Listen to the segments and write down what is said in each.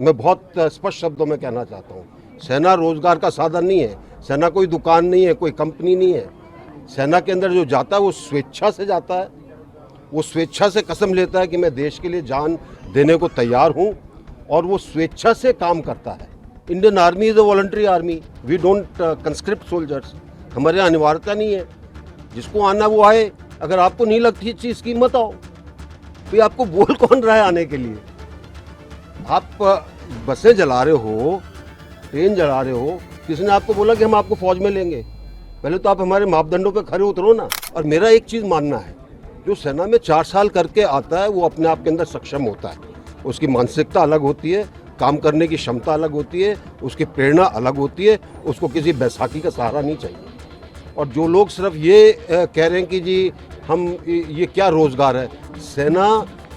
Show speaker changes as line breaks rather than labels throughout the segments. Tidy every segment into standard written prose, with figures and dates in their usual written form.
मैं बहुत स्पष्ट शब्दों में कहना चाहता हूँ, सेना रोजगार का साधन नहीं है, सेना कोई दुकान नहीं है, कोई कंपनी नहीं है। सेना के अंदर जो जाता है वो स्वेच्छा से जाता है, वो स्वेच्छा से कसम लेता है कि मैं देश के लिए जान देने को तैयार हूँ, और वो स्वेच्छा से काम करता है। Indian army is a voluntary army, we don't conscript soldiers. हमारे यहाँ अनिवार्यता नहीं है, जिसको आना वो आए। अगर आपको नहीं लगती चीज़ की मत आओ, तो आपको बोल कौन रहा है आने के लिए? आप बसें जला रहे हो, ट्रेन जला रहे हो, किसने आपको बोला कि हम आपको फौज में लेंगे? पहले तो आप हमारे मापदंडों पे खरे उतरो ना। और मेरा एक चीज़ मानना है, जो सेना में 4 साल करके आता है वो अपने आप के अंदर सक्षम होता है। उसकी मानसिकता अलग होती है, काम करने की क्षमता अलग होती है, उसकी प्रेरणा अलग होती है, उसको किसी बैसाखी का सहारा नहीं चाहिए। और जो लोग सिर्फ ये कह रहे हैं कि जी हम ये क्या रोजगार है, सेना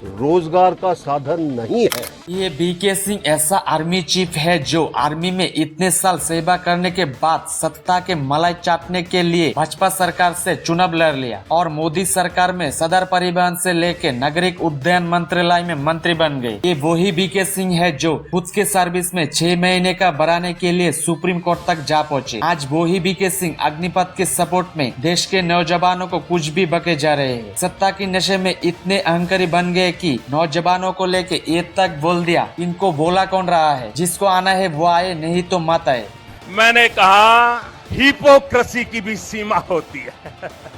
रोजगार का साधन नहीं है।
ये बीके सिंह ऐसा आर्मी चीफ है जो आर्मी में इतने साल सेवा करने के बाद सत्ता के मलाई चाटने के लिए भाजपा सरकार से चुनाव लड़ लिया और मोदी सरकार में सदर परिवहन से लेके नागरिक उड्डयन मंत्रालय में मंत्री बन गए। ये वही बीके सिंह है जो खुद के सर्विस में 6 महीने का बढ़ाने के लिए सुप्रीम कोर्ट तक जा पहुंचे। आज वही बीके सिंह अग्निपथ के सपोर्ट में देश के नौजवानों को कुछ भी बके जा रहे हैं। सत्ता के नशे में इतने अहंकारी बन गए कि नौजवानों को लेके ये तक बोल दिया, इनको बोला कौन रहा है, जिसको आना है वो आए, नहीं तो मत आए।
मैंने कहा हिपोक्रेसी की भी सीमा होती है।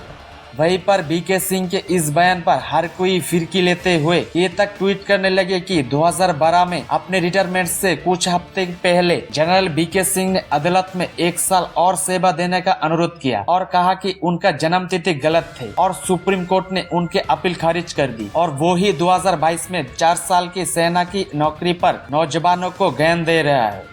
वहीं पर बीके सिंह के इस बयान पर हर कोई फिरकी लेते हुए ये तक ट्वीट करने लगे कि 2012 में अपने रिटायरमेंट से कुछ हफ्ते पहले जनरल बीके सिंह ने अदालत में 1 साल और सेवा देने का अनुरोध किया और कहा कि उनका जन्म तिथि गलत थे और सुप्रीम कोर्ट ने उनके अपील खारिज कर दी। और वो ही 2022 में 4 साल की सेना की नौकरी पर नौजवानों को गेंद दे रहा है।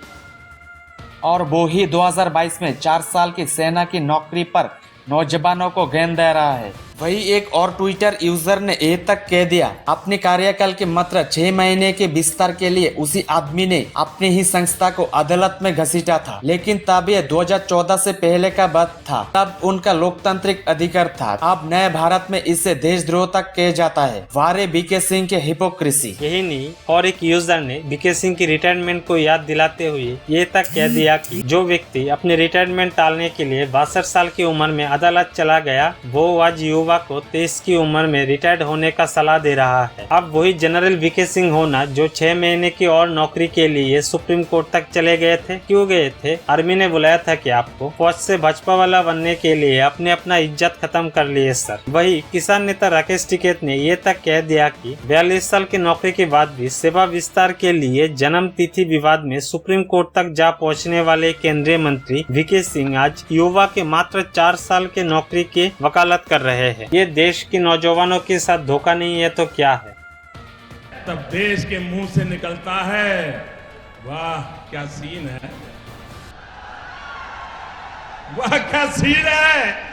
और वो ही 2022 में 4 साल की सेना की नौकरी पर नौजवानों को गेंद दे रहा है। वही एक और ट्विटर यूजर ने ये तक कह दिया, अपने कार्यकाल के मात्र 6 महीने के विस्तार के लिए उसी आदमी ने अपनी ही संस्था को अदालत में घसीटा था, लेकिन तब ये 2014 से पहले का बात था, तब उनका लोकतांत्रिक अधिकार था। अब नए भारत में इसे देशद्रोह तक कहा जाता है। वारे बीके सिंह के हिपोक्रेसी।
यही नहीं, और एक यूजर ने बीके सिंह की रिटायरमेंट को याद दिलाते हुए ये तक कह दिया कि जो व्यक्ति अपने रिटायरमेंट टालने के लिए 62 साल की उम्र में अदालत चला गया, वो आज युवा को 23 की उम्र में रिटायर्ड होने का सलाह दे रहा है। अब वही जनरल बीके सिंह होना जो 6 महीने की और नौकरी के लिए सुप्रीम कोर्ट तक चले गए थे। क्यों गए थे? आर्मी ने बुलाया था कि आपको फौज से भाजपा वाला बनने के लिए अपने अपना इज्जत खत्म कर लिए सर। वही किसान नेता राकेश टिकैत ने ये तक कह दिया कि 42 साल की नौकरी के बाद भी सेवा विस्तार के लिए जन्म तिथि विवाद में सुप्रीम कोर्ट तक जा पहुँचने वाले केंद्रीय मंत्री बीके सिंह आज युवा के मात्र 4 साल के नौकरी की वकालत कर रहे हैं। ये देश के नौजवानों के साथ धोखा नहीं है तो क्या है?
तब देश के मुंह से निकलता है, वाह क्या सीन है, वाह क्या सीन है।